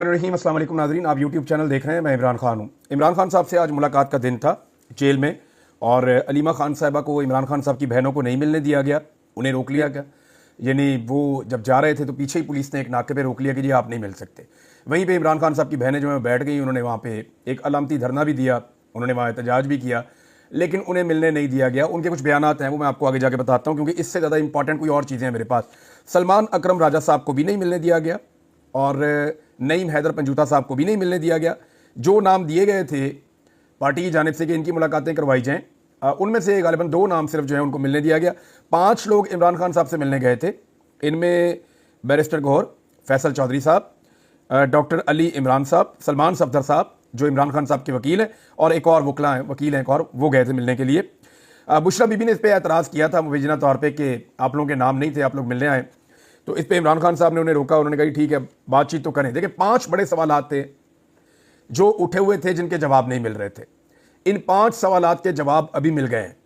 रहीम अस्सलाम वालेकुम नाज़रीन, आप यूट्यूब चैनल देख रहे हैं। मैं इमरान खान हूँ। इमरान खान साहब से आज मुलाकात का दिन था जेल में, और अलीमा खान साहिबा को इमरान खान साहब की बहनों को नहीं मिलने दिया गया, उन्हें रोक लिया गया। यानी वो जब जा रहे थे तो पीछे ही पुलिस ने एक नाके पे रोक लिया कि जी आप नहीं मिल सकते। वहीं पे इमरान खान साहब की बहनें जो है बैठ गई, उन्होंने वहाँ पे एक अलामती धरना भी दिया, उन्होंने वहाँ एहतजाज भी किया, लेकिन उन्हें मिलने नहीं दिया गया। उनके कुछ बयानात हैं, वो मैं आपको आगे जाके बताता हूँ, क्योंकि इससे ज़्यादा इंपॉर्टेंट कोई और चीज़ें हैं मेरे पास। सलमान अकरम राजा साहब को भी नहीं मिलने दिया गया और नईम हैदर पंजूता साहब को भी नहीं मिलने दिया गया। जो नाम दिए गए थे पार्टी की जानिब से कि इनकी मुलाकातें करवाई जाएं, उनमें से गालिबन 2 नाम सिर्फ जो है उनको मिलने दिया गया। 5 लोग इमरान खान साहब से मिलने गए थे। इनमें बैरिस्टर गौहर फैसल चौधरी साहब, डॉक्टर अली इमरान साहब, सलमान सफदर साहब जो इमरान खान साहब के वकील हैं, और एक और वकील हैं एक और, वो गए थे मिलने के लिए। बुशरा बीबी ने इस पर एतराज़ किया था मुबैना तौर पर कि आप लोगों के नाम नहीं थे, आप लोग मिलने आए। तो इस पे इमरान खान साहब ने उन्हें रोका। उन्होंने कहा ठीक है, बातचीत तो करें। देखिए, 5 बड़े सवालात थे जो उठे हुए थे, जिनके जवाब नहीं मिल रहे थे। इन 5 सवालात के जवाब अभी मिल गए हैं।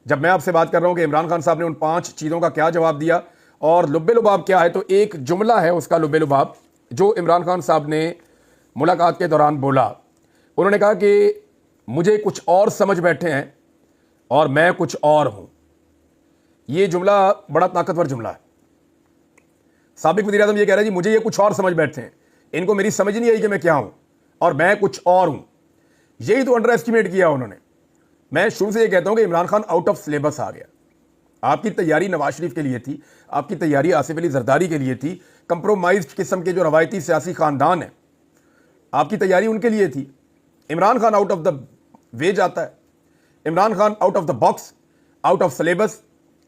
जब मैं आपसे बात कर रहा हूं कि इमरान खान साहब ने उन 5 चीज़ों का क्या जवाब दिया और लुब्बे लुबाब क्या है, तो एक जुमला है उसका लुब्बे लुबाब जो इमरान खान साहब ने मुलाकात के दौरान बोला। उन्होंने कहा कि मुझे कुछ और समझ बैठे हैं और मैं कुछ और हूं। यह जुमला बड़ा ताकतवर जुमला है। साबिक वज़ीर आज़म ये कह रहे हैं जी मुझे ये कुछ और समझ बैठते हैं, इनको मेरी समझ नहीं आई कि मैं क्या हूं और मैं कुछ और हूं। यही तो अंडर एस्टिमेट किया उन्होंने। मैं शुरू से ये कहता हूं कि Imran Khan out of syllabus आ गया। आपकी तैयारी नवाज शरीफ के लिए थी, आपकी तैयारी आसिफ अली जरदारी के लिए थी, कंप्रोमाइज्ड किस्म के जो रवायती सियासी खानदान है, आपकी तैयारी उनके लिए थी। Imran Khan out of the way जाता है। Imran Khan out of the box, out of syllabus.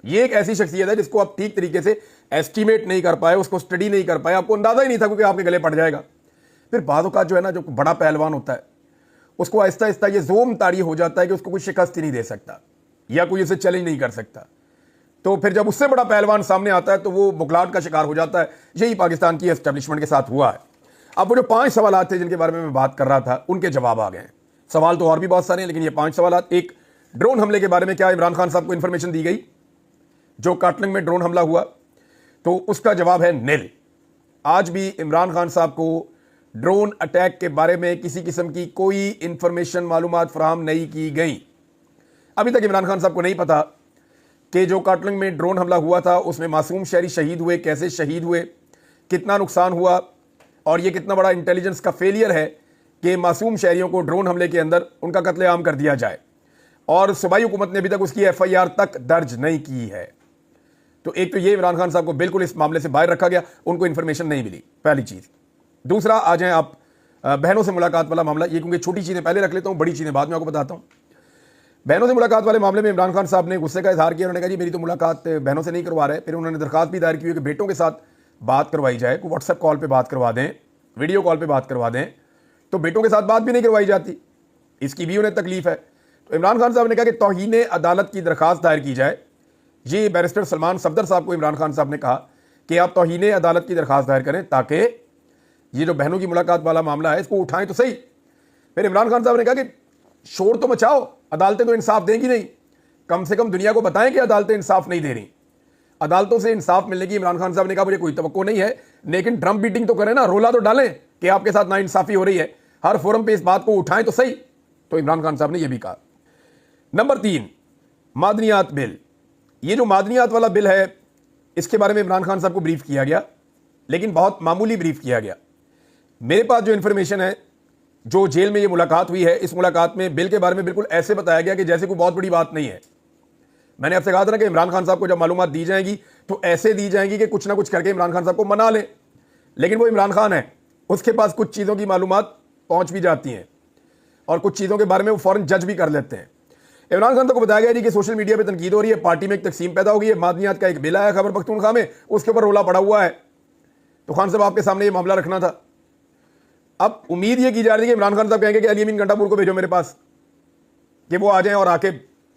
ये एक ऐसी शख्सियत है जिसको आप ठीक तरीके से एस्टिमेट नहीं कर पाए, उसको स्टडी नहीं कर पाए, आपको अंदाजा ही नहीं था क्योंकि आपके गले पड़ जाएगा। फिर बाद का जो है ना, जो बड़ा पहलवान होता है उसको आहिस्ता आहिस्ता ये जोम तारी हो जाता है कि उसको कोई शिकस्त ही नहीं दे सकता या कोई उसे चैलेंज नहीं कर सकता। तो फिर जब उससे बड़ा पहलवान सामने आता है तो वो बुखलाहट का शिकार हो जाता है। यही पाकिस्तान की एस्टेब्लिशमेंट के साथ हुआ है। अब वो जो 5 सवाल थे जिनके बारे में मैं बात कर रहा था, उनके जवाब आ गए हैं। सवाल तो और भी बहुत सारे हैं, लेकिन ये 5 सवाल। एक, ड्रोन हमले के बारे में क्या इमरान खान साहब को इंफॉर्मेशन दी गई? जो काटलिंग में ड्रोन हमला हुआ, तो उसका जवाब है निल। आज भी इमरान खान साहब को ड्रोन अटैक के बारे में किसी किस्म की कोई इंफॉर्मेशन मालूमात फराहम नहीं की गई। अभी तक इमरान खान साहब को नहीं पता कि जो काटलिंग में ड्रोन हमला हुआ था उसमें मासूम शहरी शहीद हुए, कैसे शहीद हुए, कितना नुकसान हुआ, और यह कितना बड़ा इंटेलिजेंस का फेलियर है कि मासूम शहरियों को ड्रोन हमले के अंदर उनका कत्लेआम कर दिया जाए। और सूबाई हुकूमत ने अभी तक उसकी FIR तक दर्ज नहीं की है। तो एक तो ये इमरान खान साहब को बिल्कुल इस मामले से बाहर रखा गया, उनको इंफॉर्मेशन नहीं मिली, पहली चीज। दूसरा, आ जाए आप बहनों से मुलाकात वाला मामला। ये क्योंकि छोटी चीजें पहले रख लेता हूं, बड़ी चीजें बाद में आपको बताता हूं। बहनों से मुलाकात वाले मामले में इमरान खान साहब ने गुस्से का इजहार किया। उन्होंने कहा जी मेरी तो मुलाकात बहनों से नहीं करवा रहे। फिर उन्होंने दरखास्त भी दायर की हुई कि बेटों के साथ बात करवाई जाए, को व्हाट्सएप कॉल पर बात करवा दें, वीडियो कॉल पर बात करवा दें। तो बेटों के साथ बात भी नहीं करवाई जाती, इसकी भी उन्हें तकलीफ है। तो इमरान खान साहब ने कहा कि तौहीन अदालत की दरखास्त दायर की जाए। ये बैरिस्टर सलमान सफदर साहब को इमरान खान साहब ने कहा कि आप तौहीन अदालत की दरखास्त दायर करें ताकि ये जो बहनों की मुलाकात वाला मामला है इसको उठाएं तो सही। फिर इमरान खान साहब ने कहा कि शोर तो मचाओ, अदालतें तो इंसाफ देंगी नहीं, कम से कम दुनिया को बताएं कि अदालतें इंसाफ नहीं दे रही। अदालतों से इंसाफ मिलने की इमरान खान साहब ने कहा मुझे कोई तवक्को नहीं है, लेकिन ड्रम बीटिंग तो करें ना, रोला तो डालें कि आपके साथ नाइंसाफी हो रही है, हर फोरम पर इस बात को उठाएं तो सही। तो इमरान खान साहब ने यह भी कहा। नंबर 3, मादनियात बिल। ये जो मादनियात वाला बिल है, इसके बारे में इमरान खान साहब को ब्रीफ किया गया, लेकिन बहुत मामूली ब्रीफ किया गया। मेरे पास जो इन्फॉर्मेशन है, जो जेल में ये मुलाकात हुई है, इस मुलाकात में बिल के बारे में बिल्कुल ऐसे बताया गया कि जैसे कोई बहुत बड़ी बात नहीं है। मैंने आपसे कहा था ना कि इमरान खान साहब को जब मालूमात दी जाएगी तो ऐसे दी जाएंगी कि कुछ ना कुछ करके इमरान खान साहब को मना ले। लेकिन वो इमरान खान है, उसके पास कुछ चीज़ों की मालूमात पहुंच भी जाती हैं और कुछ चीज़ों के बारे में वो फौरन जज भी कर लेते हैं। इमरान खान को बताया गया जी कि सोशल मीडिया पे तनकीद हो रही है, पार्टी में एक तकसीम पैदा हो गई है, मादनियात का एक बिल आया खैबर पख्तूनख्वा में, उसके ऊपर रोला पड़ा हुआ है। तो खान साहब आपके सामने ये मामला रखना था। अब उम्मीद ये की जा रही है कि इमरान खान साहब कहेंगे कि अली अमीन गंडापुर को भेजो मेरे पास, कि वो आ जाएं और आके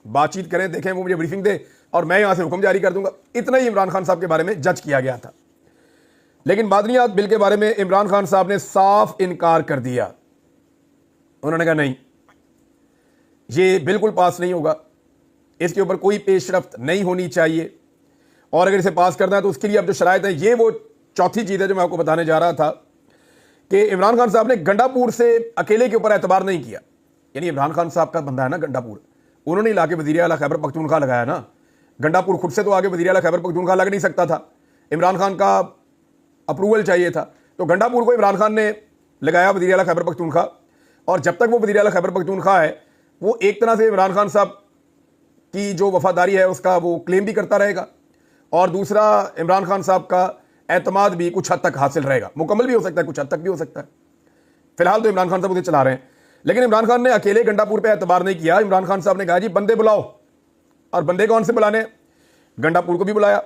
बातचीत करें, देखें, वो मुझे ब्रीफिंग दे और मैं यहां से हुक्म जारी कर दूंगा। इतना ही इमरान खान साहब के बारे में जज किया गया था। लेकिन मादनियात बिल के बारे में इमरान खान साहब ने साफ इनकार कर दिया। उन्होंने कहा नहीं, ये बिल्कुल पास नहीं होगा, इसके ऊपर कोई पेशरफ्त नहीं होनी चाहिए, और अगर इसे पास करना है तो उसके लिए अब जो शराइत है, ये वो चौथी चीज़ है जो मैं आपको बताने जा रहा था कि इमरान खान साहब ने गंडापुर से अकेले के ऊपर एतबार नहीं किया। यानी इमरान खान साहब का बंदा है ना गंडापुर, उन्होंने ला के वज़ीर आला खैबर पख्तूनख्वा लगाया ना। गंडापुर खुद से तो आगे वज़ीर आला खैबर पख्तूनख्वा लग नहीं सकता था, इमरान खान का अप्रूवल चाहिए था। तो गंडापुर को इमरान खान ने लगाया वज़ीर आला खैबर पख्तूनख्वा, और जब तक वो वज़ीर आला खैबर पख्तूनख्वा है वो एक तरह से इमरान खान साहब की जो वफादारी है उसका वो क्लेम भी करता रहेगा, और दूसरा इमरान खान साहब का एतमाद भी कुछ हद तक हासिल रहेगा। मुकम्मल भी हो सकता है, कुछ हद तक भी हो सकता है। फिलहाल तो इमरान खान साहब उसे चला रहे हैं, लेकिन इमरान खान ने अकेले गंडापुर पे एतबार नहीं किया। इमरान खान साहब ने कहा जी बंदे बुलाओ, और बंदे कौन से बुलाने? गंडापुर को भी बुलाया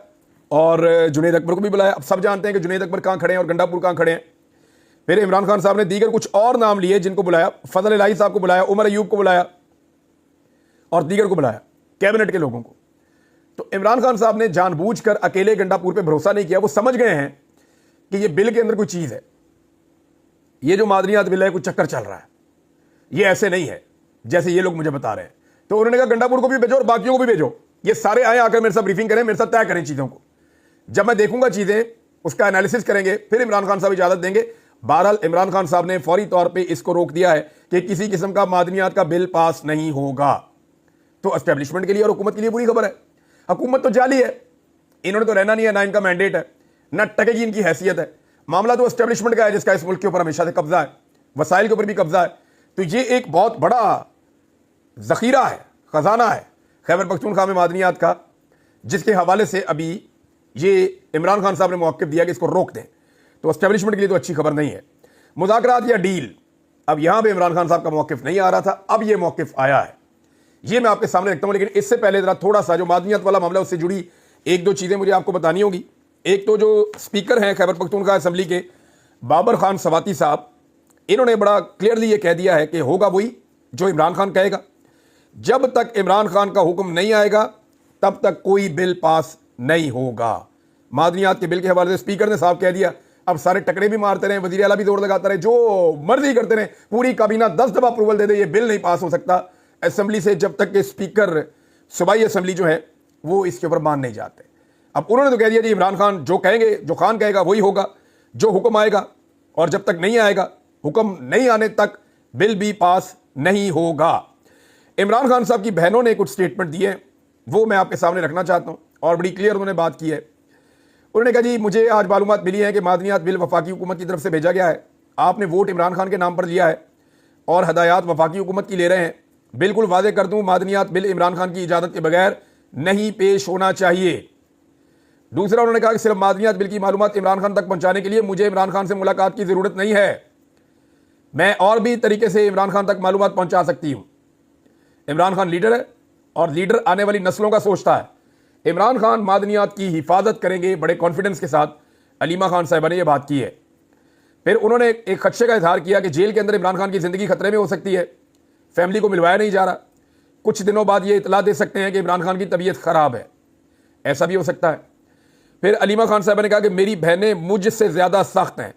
और जुनैद अकबर को भी बुलाया। अब सब जानते हैं कि जुनैद अकबर कहाँ खड़े हैं और गंडापुर कहाँ खड़े हैं। फिर इमरान खान साहब ने दीगर कुछ और नाम लिए जिनको बुलाया, फजल इलाही साहब को बुलाया, उमर अयूब को बुलाया और दीगर को बुलाया, कैबिनेट के लोगों को। तो इमरान खान साहब ने जानबूझकर अकेले गंडापुर पे भरोसा नहीं किया। वो समझ गए हैं कि ये बिल के अंदर कोई चीज़ है, ये जो मादनियात बिल है कुछ चक्कर चल रहा है, ये ऐसे नहीं है जैसे ये लोग मुझे बता रहे हैं। तो उन्होंने कहा गंडापुर को भी भेजो और बाकियों को भी भेजो, ये सारे आए आकर मेरे साथ ब्रीफिंग करें, मेरे साथ तय करें चीज़ों को। जब मैं देखूंगा चीज़ें, उसका एनालिसिस करेंगे, फिर इमरान खान साहब इजाज़त देंगे। बहरहाल इमरान खान साहब ने फौरी तौर पर इसको रोक दिया है कि किसी किस्म का मादनियात का बिल पास नहीं होगा। तो एस्टेब्लिशमेंट के लिए और हुकूमत के लिए बुरी खबर है। हुकूमत तो जाली है, इन्होंने तो रहना नहीं है, ना इनका मैंडेट है, ना टकेगी इनकी हैसियत है। मामला तो एस्टेब्लिशमेंट का है जिसका इस मुल्क के ऊपर हमेशा से कब्जा है, वसाइल के ऊपर भी कब्जा है। तो ये एक बहुत बड़ा जखीरा है, खजाना है खैबर पख्तूनख्वा में मादनियात का, जिसके हवाले से अभी ये इमरान खान साहब ने मौक़िफ़ दिया कि इसको रोक दें। तो एस्टेब्लिशमेंट के लिए तो अच्छी खबर नहीं है। मुज़ाकरात या डील, अब यहां पर इमरान खान साहब का मौक़िफ़ नहीं आ रहा था, अब यह मौक़िफ़ आया है, ये मैं आपके सामने रखता हूं। लेकिन इससे पहले जरा थोड़ा सा जो मादनियत वाला मामला उससे जुड़ी एक दो चीज़ें मुझे आपको बतानी होगी। एक तो जो स्पीकर हैं खैबर पख्तूनख्वा असेंबली के, बाबर खान सवाती साहब, इन्होंने बड़ा क्लियरली ये कह दिया है कि होगा वही जो इमरान खान कहेगा। जब तक इमरान खान का हुक्म नहीं आएगा तब तक कोई बिल पास नहीं होगा। मादनियात के बिल के हवाले से स्पीकर ने साफ कह दिया। अब सारे टकरे भी मारते रहे, वज़ीर आला भी जोर लगाता रहे, जो मर्जी करते रहे, पूरी काबीना 10 दफा अप्रूवल दे दे, ये बिल नहीं पास हो सकता असेंबली से जब तक कि स्पीकर सूबाई असेंबली जो है वो इसके ऊपर मान नहीं जाते। अब उन्होंने तो कह दिया जी इमरान खान जो कहेंगे, जो खान कहेगा वही होगा, जो हुक्म आएगा, और जब तक नहीं आएगा, हुक्म नहीं आने तक बिल भी पास नहीं होगा। इमरान खान साहब की बहनों ने कुछ स्टेटमेंट दिए, वो मैं आपके सामने रखना चाहता हूँ, और बड़ी क्लियर उन्होंने बात की है। उन्होंने कहा जी मुझे आज मालूमात मिली है कि मादनियात बिल वफाकी हुकूमत की तरफ से भेजा गया है, आपने वोट इमरान खान के नाम पर लिया है और हदायत वफाकी हुकूमत की ले रहे हैं। बिल्कुल वादे कर दूं, मादनियात बिल इमरान खान की इजाज़त के बगैर नहीं पेश होना चाहिए। दूसरा उन्होंने कहा कि सिर्फ मादनियात बिल की मालूमात इमरान खान तक पहुंचाने के लिए मुझे इमरान खान से मुलाकात की ज़रूरत नहीं है, मैं और भी तरीके से इमरान खान तक मालूमात पहुंचा सकती हूं। इमरान खान लीडर है और लीडर आने वाली नस्लों का सोचता है। इमरान खान मादनियात की हिफाजत करेंगे बड़े कॉन्फिडेंस के साथ, अलीमा खान साहिबा ने यह बात की है। फिर उन्होंने एक खदशे का इजहार किया कि जेल के अंदर इमरान खान की ज़िंदगी खतरे में हो सकती है, फैमिली को मिलवाया नहीं जा रहा, कुछ दिनों बाद ये इतला दे सकते हैं कि इमरान खान की तबीयत ख़राब है, ऐसा भी हो सकता है। फिर अलीमा खान साहब ने कहा कि मेरी बहनें मुझसे ज़्यादा सख्त हैं।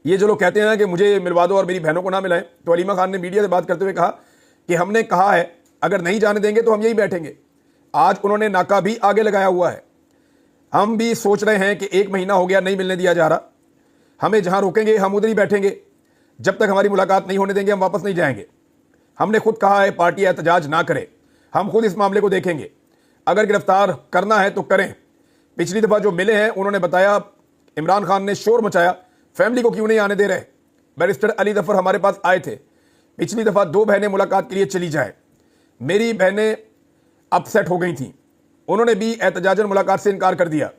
ये जो लोग कहते हैं कि मुझे मिलवा दो और मेरी बहनों को ना मिलाएं, तो अलीमा खान ने मीडिया से बात करते हुए कहा कि हमने कहा है अगर नहीं जाने देंगे तो हम यही बैठेंगे। आज उन्होंने नाका भी आगे लगाया हुआ है। हम भी सोच रहे हैं कि 1 महीना हो गया नहीं मिलने दिया जा रहा, हमें जहाँ रोकेंगे हम उधर ही बैठेंगे, जब तक हमारी मुलाकात नहीं होने देंगे हम वापस नहीं जाएंगे। हमने खुद कहा है पार्टी एहतजाज ना करे, हम खुद इस मामले को देखेंगे, अगर गिरफ्तार करना है तो करें। पिछली दफ़ा जो मिले हैं उन्होंने बताया इमरान खान ने शोर मचाया, फैमिली को क्यों नहीं आने दे रहे। बैरिस्टर अली जफर हमारे पास आए थे, पिछली दफ़ा 2 बहनें मुलाकात के लिए चली जाएं, मेरी बहनें अपसेट हो गई थी, उन्होंने भी एहतजाजन मुलाकात से इनकार कर दिया।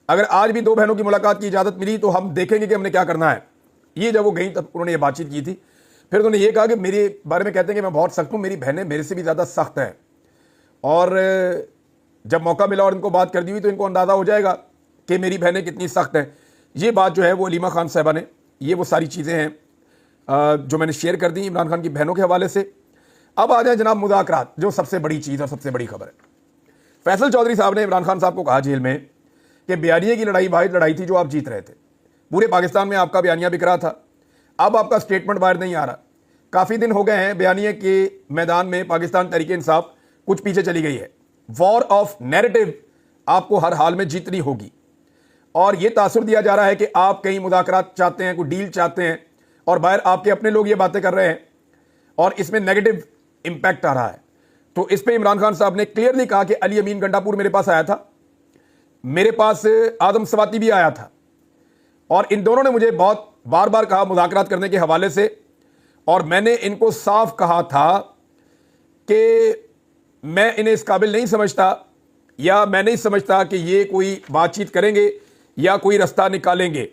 अगर आज भी 2 बहनों की मुलाकात की इजाज़त मिली तो हम देखेंगे कि हमने क्या करना है। ये जब वो गई तब उन्होंने ये बातचीत की थी। फिर उन्होंने ये कहा कि मेरे बारे में कहते हैं कि मैं बहुत सख्त हूँ, मेरी बहनें मेरे से भी ज़्यादा सख्त हैं, और जब मौका मिला और इनको बात कर दी हुई तो इनको अंदाज़ा हो जाएगा कि मेरी बहनें कितनी सख्त हैं। ये बात जो है वो अलीमा खान साहिबा ने, ये वो सारी चीज़ें हैं जो मैंने शेयर कर दी इमरान खान की बहनों के हवाले से। अब आ जाए जनाब मुज़ाकरात, जो सबसे बड़ी चीज़ और सबसे बड़ी खबर है। फैसल चौधरी साहब ने इमरान खान साहब को कहा जेल में कि बयानिए की लड़ाई वाहिद लड़ाई थी जो आप जीत रहे थे, पूरे पाकिस्तान में आपका बयानिया बिक रहा था, अब आपका स्टेटमेंट बाहर नहीं आ रहा। काफ़ी दिन हो गए हैं बयानिए के मैदान में पाकिस्तान तहरीके इंसाफ कुछ पीछे चली गई है। वॉर ऑफ नैरेटिव आपको हर हाल में जीतनी होगी। और ये तासुर दिया जा रहा है कि आप कहीं मुज़ाकरात चाहते हैं, कोई डील चाहते हैं, और बाहर आपके अपने लोग ये बातें कर रहे हैं और इसमें नेगेटिव इंपैक्ट आ रहा है। तो इस पे इमरान खान साहब ने क्लियरली कहा कि अली अमीन गंडापुर मेरे पास आया था, मेरे पास आदम सवाती भी आया था, और इन दोनों ने मुझे बहुत बार बार कहा मुज़ाकरात करने के हवाले से, और मैंने इनको साफ कहा था कि मैं इन्हें इस काबिल नहीं समझता, या मैं नहीं समझता कि ये कोई बातचीत करेंगे या कोई रास्ता निकालेंगे।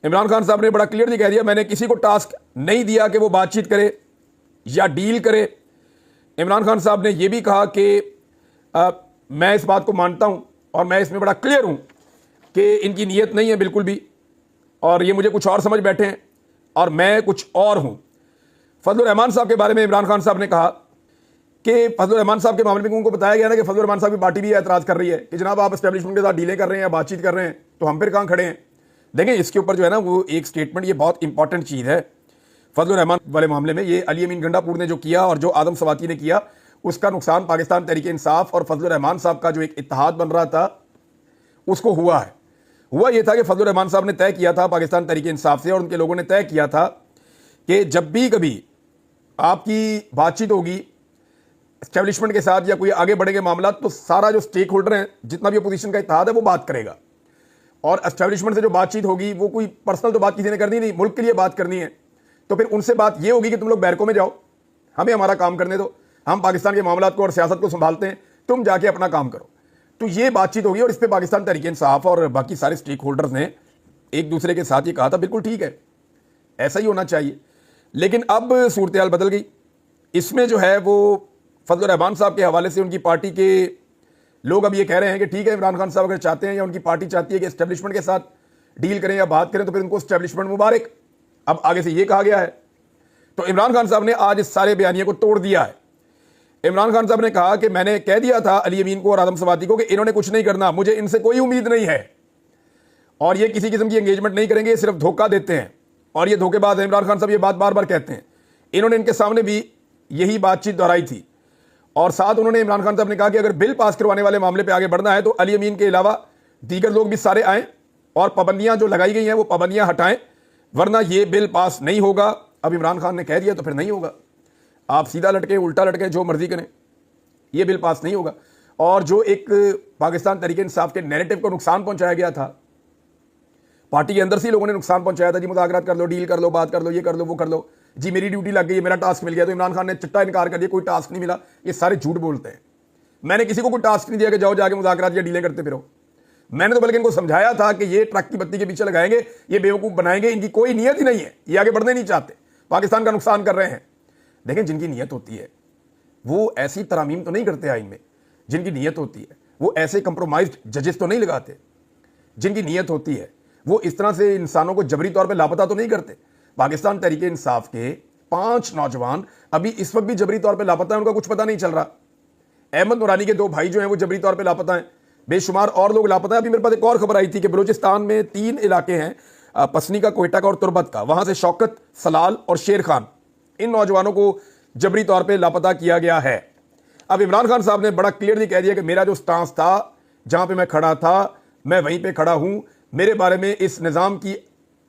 इमरान खान साहब ने बड़ा क्लियरली कह दिया, मैंने किसी को टास्क नहीं दिया कि वो बातचीत करे या डील करे। इमरान खान साहब ने यह भी कहा कि मैं इस बात को मानता हूं और मैं इसमें बड़ा क्लियर हूं कि इनकी नीयत नहीं है बिल्कुल भी, और ये मुझे कुछ और समझ बैठे हैं और मैं कुछ और हूं। फजलुर रहमान साहब के बारे में इमरान खान साहब ने कहा कि फजलुर रहमान साहब के मामले में उनको बताया गया ना कि फजलुर रहमान साहब की पार्टी भी एतराज़ कर रही है कि जनाब आप एस्टेब्लिशमेंट के साथ डीलें कर रहे हैं या बातचीत कर रहे हैं, तो हम फिर कहाँ खड़े हैं। देखें, इसके ऊपर जो है ना वो एक स्टेटमेंट, ये बहुत इंपॉर्टेंट चीज़ है। फजलुर रहमान वाले मामले में ये अली अमीन गंडापुर ने जो किया और जो आदम सवाती ने किया, उसका नुकसान पाकिस्तान तहरीक इंसाफ और फजलुर रहमान साहब का जो एक इत्तेहाद बन रहा था उसको हुआ है। हुआ यह था कि फजलुर रहमान साहब ने तय किया था पाकिस्तान तहरीक इंसाफ से, और उनके लोगों ने तय किया था कि जब भी कभी आपकी बातचीत होगी एस्टेब्लिशमेंट के साथ या कोई आगे बढ़ेंगे मामला, तो सारा जो स्टेक होल्डर है, जितना भी अपोजिशन का इत्तेहाद है, वो बात करेगा। और एस्टेब्लिशमेंट से जो बातचीत होगी वो कोई पर्सनल तो बात किसी ने करनी नहीं, मुल्क के लिए बात करनी है। तो फिर उनसे बात ये होगी कि तुम लोग बैरकों में जाओ, हमें हमारा काम करने दो, हम पाकिस्तान के मामलात को और सियासत को संभालते हैं, तुम जाके अपना काम करो। तो ये बातचीत होगी, और इस पर पाकिस्तान तहरीक इंसाफ और बाकी सारे स्टेक होल्डर्स ने एक दूसरे के साथ ये कहा था बिल्कुल ठीक है, ऐसा ही होना चाहिए। लेकिन अब सूरत हाल बदल गई। इसमें जो है वो फजलुर रहमान साहब के हवाले से उनकी पार्टी के लोग अब ये कह रहे हैं कि ठीक है, इमरान खान साहब अगर चाहते हैं या उनकी पार्टी चाहती है कि एस्टेब्लिशमेंट के साथ डील करें या बात करें, तो फिर उनको एस्टेब्लिशमेंट मुबारक। अब आगे से ये कहा गया है। तो इमरान खान साहब ने आज इस सारे बयानिए को तोड़ दिया है। इमरान खान साहब ने कहा कि मैंने कह दिया था अली अमीन को और आदम सवाती को कि इन्होंने कुछ नहीं करना, मुझे इनसे कोई उम्मीद नहीं है, और ये किसी किस्म की एंगेजमेंट नहीं करेंगे, सिर्फ धोखा देते हैं और ये धोखेबाज है। इमरान खान साहब ये बात बार बार कहते हैं। इन्होंने इनके सामने भी यही बातचीत दोहराई थी, और साथ उन्होंने इमरान खान साहब ने कहा कि अगर बिल पास करवाने वाले मामले पे आगे बढ़ना है तो अली अमीन के अलावा दीगर लोग भी सारे आएँ और पाबंदियां जो लगाई गई हैं वो पाबंदियां हटाएं, वरना ये बिल पास नहीं होगा। अब इमरान खान ने कह दिया तो फिर नहीं होगा, आप सीधा लटके उल्टा लटके जो मर्जी करें, ये बिल पास नहीं होगा। और जो एक पाकिस्तान तहरीक इंसाफ के नैरेटिव को नुकसान पहुंचाया गया था, पार्टी के अंदर से लोगों ने नुकसान पहुंचाया था, जी मुज़ाकरात कर लो, डील कर लो, बात कर लो, ये कर लो, वो कर लो, जी मेरी ड्यूटी लग गई, मेरा टास्क मिल गया। तो इमरान खान ने चिट्टा इनकार कर दिया, कोई टास्क नहीं मिला। ये सारे झूठ बोलते हैं। मैंने किसी को कोई टास्क नहीं दिया कि जाओ जाके मुज़ाकरात या डीलें करते फिरो। मैंने तो बल्कि इनको समझाया था कि ये ट्रक की बत्ती के पीछे लगाएंगे, ये बेवकूफ़ बनाएंगे, इनकी कोई नीयत ही नहीं है, ये आगे बढ़ने नहीं चाहते, पाकिस्तान का नुकसान कर रहे हैं। देखें, जिनकी नीयत होती है वो ऐसी तरामीम तो नहीं करते आइन में, जिनकी नीयत होती है वो ऐसे कंप्रोमाइज्ड जजेस तो नहीं लगाते, जिनकी नीयत होती है वो इस तरह से इंसानों को जबरी तौर पे लापता तो नहीं करते। पाकिस्तान तहरीक इंसाफ के 5 नौजवान अभी इस वक्त भी जबरी तौर पे लापता है, उनका कुछ पता नहीं चल रहा। अहमद नूरानी के 2 भाई जो हैं वो जबरी तौर पे लापता हैं, बेशुमार और लोग लापता हैं। अभी मेरे पास एक और खबर आई थी कि बलूचिस्तान में 3 इलाके हैं, पसनी का, कोयटा का और तुरबत का, वहां से शौकत, सलाल और शेर खान, इन नौजवानों को जबरी तौर पे लापता किया गया है। अब इमरान खान साहब ने बड़ा क्लियरली कह दिया कि मेरा जो स्टांस था, जहां पे मैं खड़ा था, मैं वहीं पे खड़ा हूं, मेरे बारे में इस निज़ाम की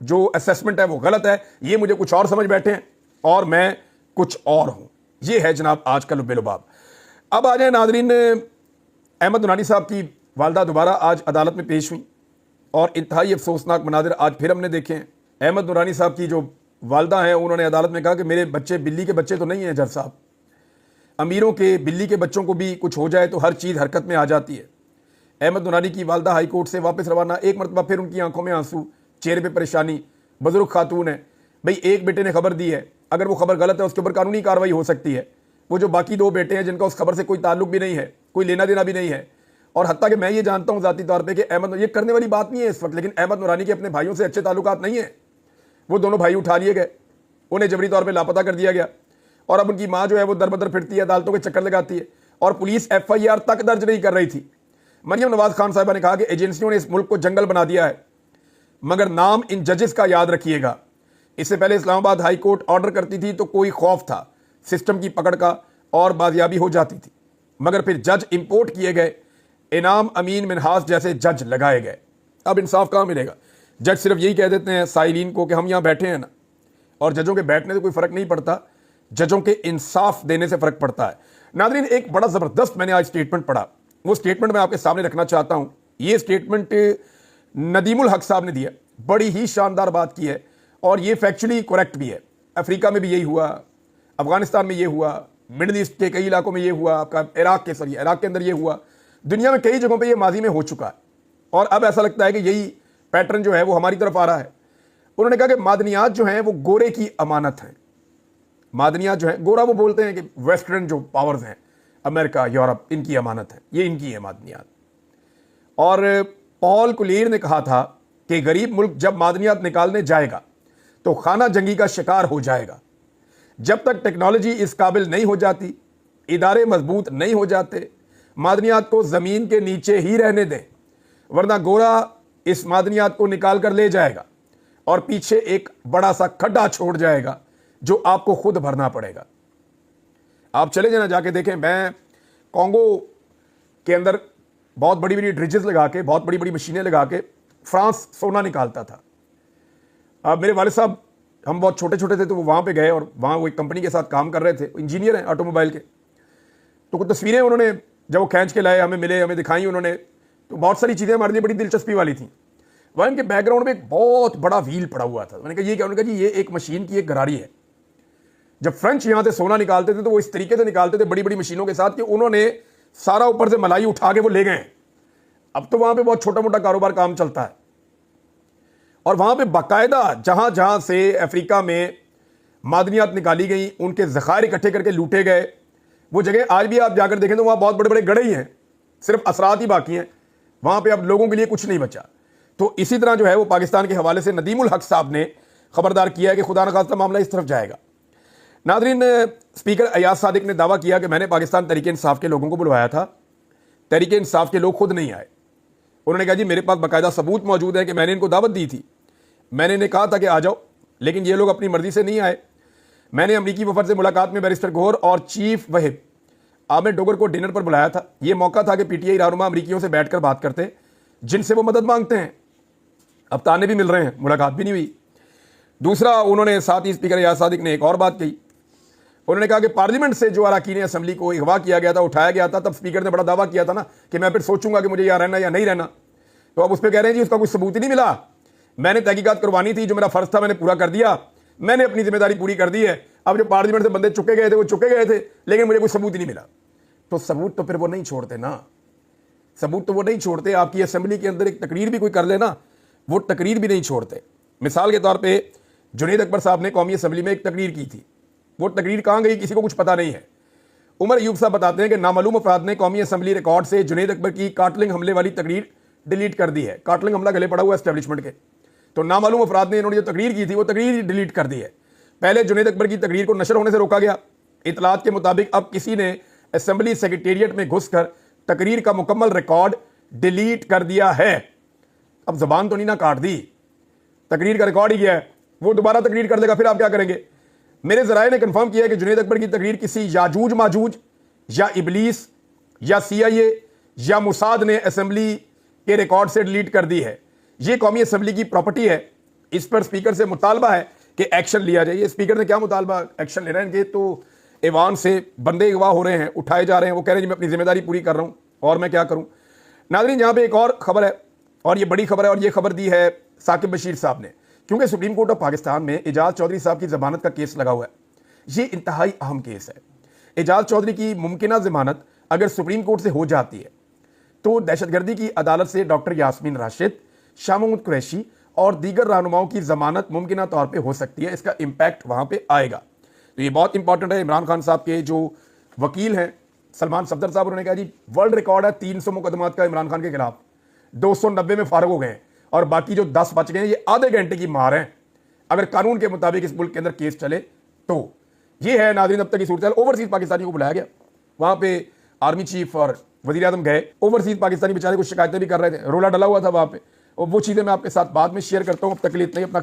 जो असेसमेंट है वो गलत है, ये मुझे कुछ और समझ बैठे हैं और मैं कुछ और हूं। ये है जनाब आज का लुब्बे-लुबाब। अब आ जाए नाजरीन, अहमद नूरानी साहब की वालदा दोबारा आज अदालत में पेश हुई और इंतहाई अफसोसनाक मनाजिर आज फिर हमने देखे हैं। अहमद नूरानी साहब की जो वालदा हैं उन्होंने अदालत में कहा कि मेरे बच्चे बिल्ली के बच्चे तो नहीं हैं जज साहब, अमीरों के बिल्ली के बच्चों को भी कुछ हो जाए तो हर चीज़ हरकत में आ जाती है। अहमद नूरानी की वालदा हाई कोर्ट से वापस रवाना, एक मरतबा फिर उनकी आंखों में आंसू, चेहरे पे परेशानी। बुजुर्ग खातून है भाई, एक बेटे ने खबर दी है, अगर वो खबर गलत है उसके ऊपर कानूनी कार्रवाई हो सकती है। वो जो बाकी 2 बेटे हैं जिनका उस खबर से कोई ताल्लुक भी नहीं है, कोई लेना देना भी नहीं है, और हत्ता कि मैं ये जानता हूँ ज़ाती तौर पर कि अहमद, ये करने वाली बात नहीं है इस वक्त, लेकिन अहमद नूरानी के अपने भाइयों से अच्छे ताल्लुकात नहीं है। वो दोनों भाई उठा लिए गए, उन्हें जबरी तौर पर लापता कर दिया गया, और अब उनकी माँ जो है वो दर बदर फिरती है, अदालतों के चक्कर लगाती है, और पुलिस FIR तक दर्ज नहीं कर रही थी। मरियम नवाज खान साहिबा ने कहा कि एजेंसियों ने इस मुल्क को जंगल बना दिया है, मगर नाम इन जजेस का याद रखिएगा। इससे पहले इस्लामाबाद हाई कोर्ट ऑर्डर करती थी तो कोई खौफ था सिस्टम की पकड़ का और बाजियाबी हो जाती थी, मगर फिर जज इंपोर्ट किए गए, इनाम अमीन मिनहास जैसे जज लगाए गए। अब इंसाफ कहाँ मिलेगा? जज सिर्फ यही कह देते हैं साइलिन को कि हम यहाँ बैठे हैं ना, और जजों के बैठने से कोई फर्क नहीं पड़ता, जजों के इंसाफ देने से फर्क पड़ता है। नाज़रीन, एक बड़ा ज़बरदस्त मैंने आज स्टेटमेंट पढ़ा, वो स्टेटमेंट मैं आपके सामने रखना चाहता हूँ। ये स्टेटमेंट नदीमुल हक साहब ने दिया, बड़ी ही शानदार बात की है और ये फैक्चुअली करेक्ट भी है। अफ्रीका में भी यही हुआ, अफगानिस्तान में ये हुआ, मिडिल ईस्ट के कई इलाकों में ये हुआ, आपका इराक के अंदर ये हुआ, दुनिया में कई जगहों पे ये माजी में हो चुका है और अब ऐसा लगता है कि यही पैटर्न जो है वो हमारी तरफ आ रहा है। उन्होंने कहा कि मादनियात जो हैं वो गोरे की अमानत हैं। मादनियात जो है, गोरा वो बोलते हैं कि वेस्टर्न जो पावर्स हैं, अमेरिका, यूरोप, इनकी अमानत है, ये इनकी है मादनियात। और पॉल कुलीर ने कहा था कि गरीब मुल्क जब मादनियात निकालने जाएगा तो खाना जंगी का शिकार हो जाएगा। जब तक टेक्नोलॉजी इस काबिल नहीं हो जाती, इदारे मजबूत नहीं हो जाते, मादनियात को ज़मीन के नीचे ही रहने दें, वरना गोरा इस मादनियात को निकाल कर ले जाएगा और पीछे एक बड़ा सा खड्डा छोड़ जाएगा जो आपको खुद भरना पड़ेगा। आप चले जाना, जाके देखें। मैं कॉन्गो के अंदर बहुत बड़ी बड़ी ड्रिजेस लगा के, बहुत बड़ी बड़ी मशीनें लगा के फ्रांस सोना निकालता था। अब मेरे वालिद साहब, हम बहुत छोटे छोटे थे तो वो वहाँ पे गए और वहाँ वो एक कंपनी के साथ काम कर रहे थे, इंजीनियर हैं ऑटोमोबाइल के। तो कुछ तस्वीरें उन्होंने जब वो खींच के लाए, हमें मिले, हमें दिखाई उन्होंने, तो बहुत सारी चीज़ें हमारे लिए बड़ी दिलचस्पी वाली थी। वहाँ इनके बैकग्राउंड में एक बहुत बड़ा व्हील पड़ा हुआ था। मैंने कहा ये क्या? उन्होंने कहा जी ये एक मशीन की एक गरारी है। जब फ्रेंच यहाँ से सोना निकालते थे तो वो इस तरीके से निकालते थे बड़ी बड़ी मशीनों के साथ कि उन्होंने सारा ऊपर से मलाई उठा के वो ले गए। अब तो वहाँ पे बहुत छोटा मोटा कारोबार काम चलता है और वहाँ पे बाकायदा जहाँ जहाँ से अफ्रीका में मादनियात निकाली गई, उनके ज़खायर इकट्ठे करके लूटे गए, वो जगह आज भी आप जाकर देखें तो वहाँ बहुत बड़े बड़े गड़े ही हैं, सिर्फ असरात ही बाकी हैं, वहाँ पे अब लोगों के लिए कुछ नहीं बचा। तो इसी तरह जो है वो पाकिस्तान के हवाले से नदीमुल हक साहब ने खबरदार किया है कि खुदा न खास्ता मामला इस तरफ जाएगा। नादरीन, स्पीकर अयाज सादिक ने दावा किया कि मैंने पाकिस्तान तहरीक इंसाफ के लोगों को बुलवाया था, तहरीक इंसाफ के लोग खुद नहीं आए। उन्होंने कहा जी मेरे पास बाकायदा सबूत मौजूद है कि मैंने इनको दावत दी थी, मैंने इन्हें कहा था कि आ जाओ, लेकिन ये लोग अपनी मर्जी से नहीं आए। मैंने अमरीकी वफद से मुलाकात में बैरिस्टर गौहर और चीफ वहिब आमिर डोगर को डिनर पर बुलाया था। यह मौका था कि पीटीआई रहनुमा अमरीकियों से बैठकर बात करते जिनसे वो मदद मांगते हैं। अब ताने भी मिल रहे हैं, मुलाकात भी नहीं हुई। दूसरा, उन्होंने साथ ही स्पीकर अयाज सादिक ने एक और बात कही। उन्होंने कहा कि पार्लियामेंट से जो अरकान असम्बली को अगवा किया गया था, उठाया गया था, तब स्पीकर ने बड़ा दावा किया था ना कि मैं फिर सोचूंगा कि मुझे यहाँ रहना या नहीं रहना। तो अब उस पर कह रहे हैं जी उसका कोई सबूत ही नहीं मिला, मैंने तहकीकात करवानी थी, जो मेरा फर्ज था मैंने पूरा कर दिया, मैंने अपनी जिम्मेदारी पूरी कर दी है। अब जो पार्लियामेंट से बंदे चुके गए थे वो चुके गए थे, लेकिन मुझे कोई सबूत ही नहीं मिला। तो सबूत तो फिर वो नहीं छोड़ते ना, सबूत तो वो नहीं छोड़ते। आपकी असेंबली के अंदर एक तकरीर भी कोई कर लेना, वो तकरीर भी नहीं छोड़ते। मिसाल के तौर पर जुनैद अकबर साहब ने कौमी असेंबली में एक तकरीर की थी, वो तकरीर कहाँ गई किसी को कुछ पता नहीं है। उमर अयूब साहब बताते हैं कि नामालूम अफराद ने कौमी असेंबली रिकॉर्ड से जुनैद अकबर की काटलिंग हमले वाली तकरीर डिलीट कर दी है। काटलिंग हमला गले पड़ा हुआ एस्टेब्लिशमेंट के, तो नामालूम अफराद ने इन्होंने जो तकरीर की थी वो तकरीर डिलीट कर दी है। पहले जुनैद अकबर की तकरीर को नशर होने से रोका गया। इतलात के मुताबिक अब किसी ने असेंबली सेक्रेटेरिएट में घुसकर तकरीर का मुकम्मल रिकॉर्ड डिलीट कर दिया है। अब जबान तो नहीं ना काट दी, तकरीर का रिकॉर्ड ही गया है, वो दोबारा तकरीर कर देगा, फिर आप क्या करेंगे? मेरे ज़राए ने कंफर्म किया है कि जुनैद अकबर की तकरीर किसी याजूज माजूज या इबलीस या CIA या मुसाद ने असेंबली के रिकॉर्ड से डिलीट कर दी है। ये कौमी असेंबली की प्रॉपर्टी है, इस पर स्पीकर से मुतालबा है कि एक्शन लिया जाए। स्पीकर ने क्या मुतालबा एक्शन ले रहे हैं कि तो ऐवान से बंदे अगवा हो रहे हैं, उठाए जा रहे हैं, वो कह रहे हैं मैं अपनी जिम्मेदारी पूरी कर रहा हूँ और मैं क्या करूँ। नाज़रीन, यहाँ पे एक और खबर है और ये बड़ी खबर है, और ये खबर दी है साकिब बशीर साहब ने, क्योंकि सुप्रीम कोर्ट ऑफ पाकिस्तान में एजाज चौधरी साहब की जमानत का केस लगा हुआ है। ये इंतहाई अहम केस है। एजाज चौधरी की मुमकिना जमानत अगर सुप्रीम कोर्ट से हो जाती है तो दहशतगर्दी की अदालत से डॉक्टर यास्मीन राशिद, शाह महमूद कुरैशी और दीगर रहनुमाओं की जमानत मुमकिना तौर पर हो सकती है। इसका इम्पैक्ट वहाँ पर आएगा, तो ये बहुत इंपॉर्टेंट है। इमरान खान साहब के जो वकील हैं सलमान सफदर साहब, उन्होंने कहा जी वर्ल्ड रिकॉर्ड है 300 मुकदमात का इमरान खान के खिलाफ, 290 में फारग हो गए और बाकी जो 10 बच गए हैं ये आधे घंटे की मार है अगर कानून के मुताबिक इस मुल्क के अंदर केस चले तो। ये है नाज़रीन अब तक की सूरत। ओवरसीज पाकिस्तानियों को बुलाया गया, वहाँ पे आर्मी चीफ और वज़ीर आज़म गए। ओवरसीज पाकिस्तानी बेचारे कुछ शिकायतें भी कर रहे थे, रोला डला हुआ था वहाँ पे, और वो चीज़ें मैं आपके साथ बाद में शेयर करता हूँ। अब तक के लिए इतना ही, अपना